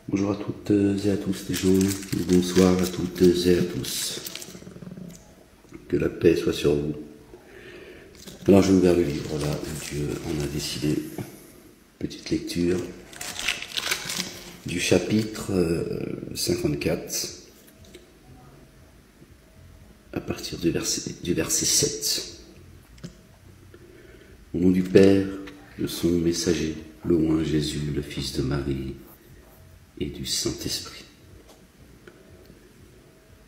Bonjour à toutes et à tous les gens, bonsoir à toutes et à tous. Que la paix soit sur vous. Alors j'ai ouvert le livre là où Dieu en a décidé. Petite lecture du chapitre 54 à partir du verset 7. Au nom du Père, de son messager, louant Jésus, le Fils de Marie, et du Saint-Esprit.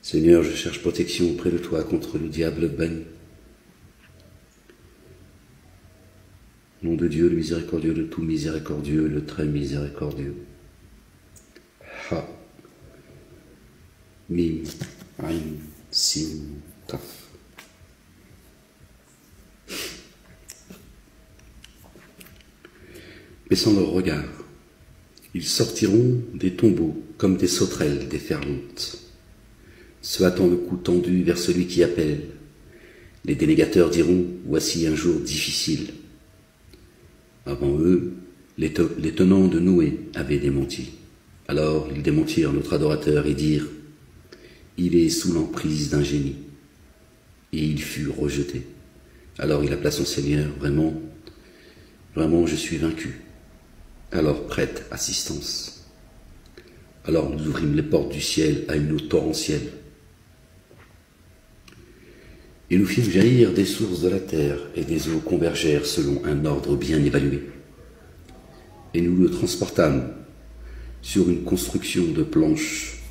Seigneur, je cherche protection auprès de toi contre le diable banni. Nom de Dieu, le miséricordieux, le tout miséricordieux, le très miséricordieux. Ha, mim, ain, sin, taf. Baissant leur regard, ils sortiront des tombeaux comme des sauterelles déferlantes, se hâtant le cou tendu vers celui qui appelle. Les dénégateurs diront « Voici un jour difficile ». Avant eux, les tenants de Noé avaient démenti. Alors ils démentirent notre adorateur et dirent « Il est sous l'emprise d'un génie ». Et il fut rejeté. Alors il appela son Seigneur « Vraiment, vraiment je suis vaincu ». Alors prête assistance. Alors nous ouvrîmes les portes du ciel à une eau torrentielle. Et nous fîmes jaillir des sources de la terre, et des eaux convergèrent selon un ordre bien évalué. Et nous le transportâmes sur une construction de planches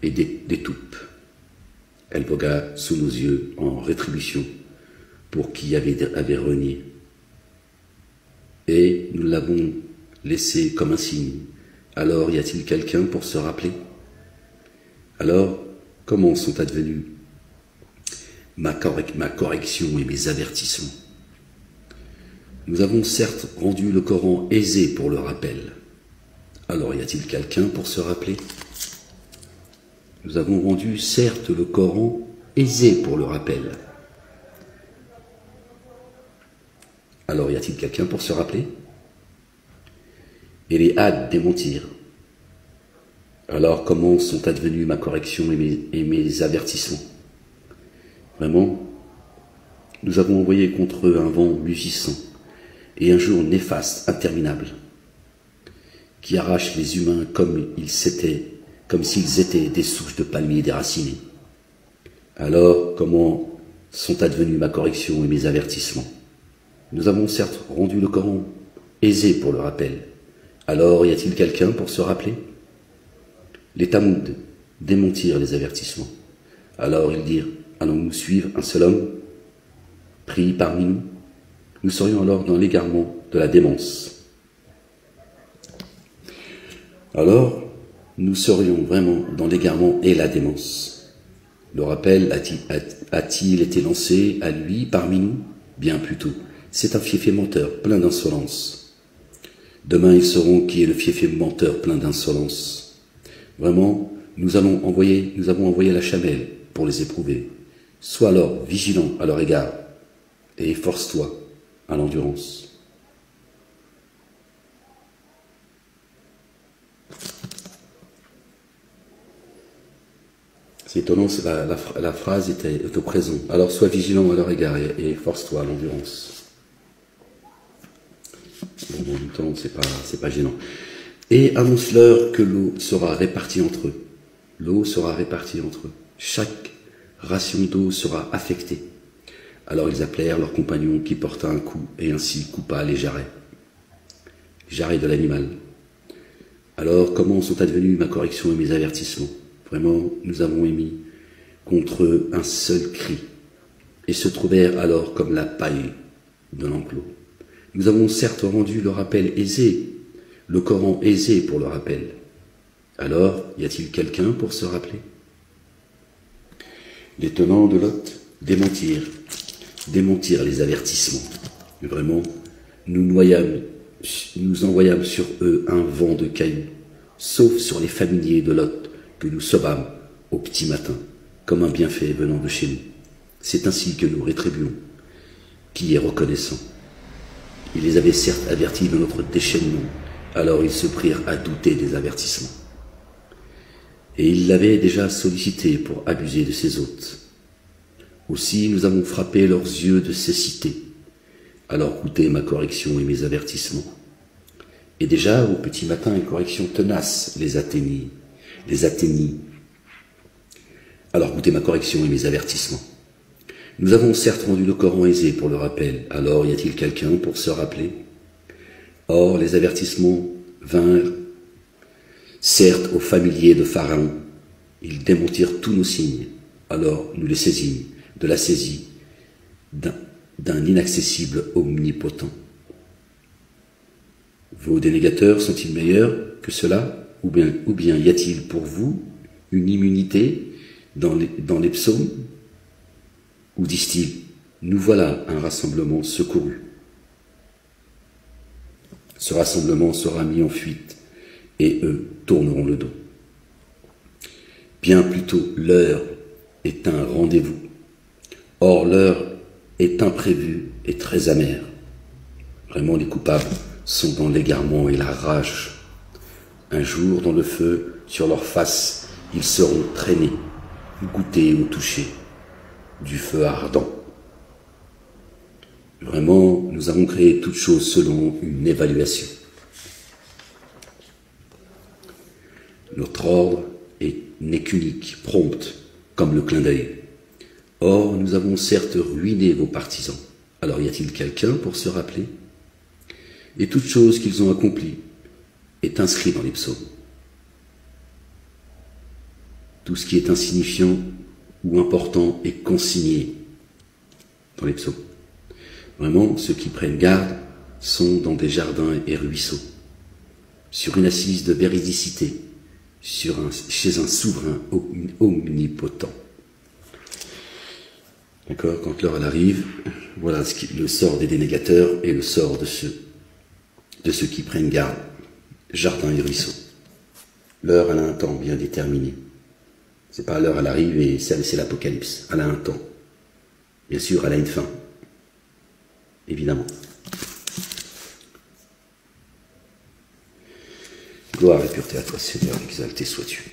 et d'étoupes. Elle vogua sous nos yeux en rétribution pour qui avait renié. Et nous l'avons laissé comme un signe. Alors y a-t-il quelqu'un pour se rappeler? Alors, comment sont advenus ma correction et mes avertissements? Nous avons certes rendu le Coran aisé pour le rappel. Alors y a-t-il quelqu'un pour se rappeler? Nous avons rendu certes le Coran aisé pour le rappel. Alors y a-t-il quelqu'un pour se rappeler? Et les hades démentirent. Alors comment sont advenus ma correction et mes avertissements? Vraiment, nous avons envoyé contre eux un vent mugissant et un jour néfaste, interminable, qui arrache les humains comme s'ils étaient des souches de palmiers déracinées. Alors comment sont advenus ma correction et mes avertissements? Nous avons certes rendu le Coran aisé pour le rappel. Alors y a-t-il quelqu'un pour se rappeler? Les Tamouds démentirent les avertissements. Alors ils dirent, allons-nous suivre un seul homme pris parmi nous? Nous serions alors dans l'égarement de la démence. Alors nous serions vraiment dans l'égarement et la démence. Le rappel a-t-il été lancé à lui parmi nous? Bien plutôt. C'est un fiefé menteur plein d'insolence. Demain, ils sauront qui est le fiefé menteur plein d'insolence. Vraiment, nous avons envoyé la chamelle pour les éprouver. Sois alors vigilant à leur égard et efforce-toi à l'endurance. C'est étonnant, la phrase est au présent. Alors sois vigilant à leur égard et efforce-toi à l'endurance. Bon, en même temps, c'est pas gênant. Et annonce-leur que l'eau sera répartie entre eux. L'eau sera répartie entre eux. Chaque ration d'eau sera affectée. Alors ils appelèrent leur compagnon qui porta un coup et ainsi coupa les jarrets de l'animal. Alors comment sont advenus ma correction et mes avertissements? Vraiment, nous avons émis contre eux un seul cri et se trouvèrent alors comme la paille de l'enclos. Nous avons certes rendu le rappel aisé, le Coran aisé pour le rappel. Alors, y a-t-il quelqu'un pour se rappeler? Les tenants de Lot démentirent les avertissements. Vraiment, nous envoyâmes sur eux un vent de cailloux, sauf sur les familiers de Lot que nous sauvâmes au petit matin, comme un bienfait venant de chez nous. C'est ainsi que nous rétribuons. Qui est reconnaissant? Ils les avaient certes avertis de notre déchaînement, alors ils se prirent à douter des avertissements. et il l'avait déjà sollicité pour abuser de ses hôtes. Aussi nous avons frappé leurs yeux de cécité. Alors goûtez ma correction et mes avertissements. Et déjà, au petit matin, une correction tenace les atteignit. Alors goûtez ma correction et mes avertissements. Nous avons certes rendu le Coran aisé pour le rappel. Alors y a-t-il quelqu'un pour se rappeler? Or, les avertissements vinrent, certes, aux familiers de Pharaon. Ils démentirent tous nos signes. Alors nous les saisîmes, de la saisie d'un inaccessible omnipotent. Vos dénégateurs sont-ils meilleurs que cela, ou bien y a-t-il pour vous une immunité dans les psaumes? Ou disent-ils, nous voilà un rassemblement secouru? Ce rassemblement sera mis en fuite, et eux tourneront le dos. Bien plutôt, l'heure est un rendez-vous. Or, l'heure est imprévue et très amère. Vraiment, les coupables sont dans l'égarement et la rage. Un jour, dans le feu, sur leur face, ils seront traînés, goûtés ou touchés du feu ardent. Vraiment, nous avons créé toutes choses selon une évaluation. Notre ordre n'est qu'unique, prompte, comme le clin d'œil. Or, nous avons certes ruiné vos partisans. Alors y a-t-il quelqu'un pour se rappeler? Et toute chose qu'ils ont accomplie est inscrit dans les psaumes. Tout ce qui est insignifiant ou important est consigné dans les psaumes. Vraiment, ceux qui prennent garde sont dans des jardins et ruisseaux, sur une assise de véridicité, chez un souverain omnipotent. D'accord? Quand l'heure elle arrive, voilà le sort des dénégateurs et le sort de ceux qui prennent garde, jardin et ruisseau. L'heure, elle a un temps bien déterminé. C'est pas l'heure, elle arrive et c'est l'apocalypse. Elle a un temps. Bien sûr, elle a une fin. Évidemment. Gloire et pureté à toi, Seigneur, exalté sois-tu.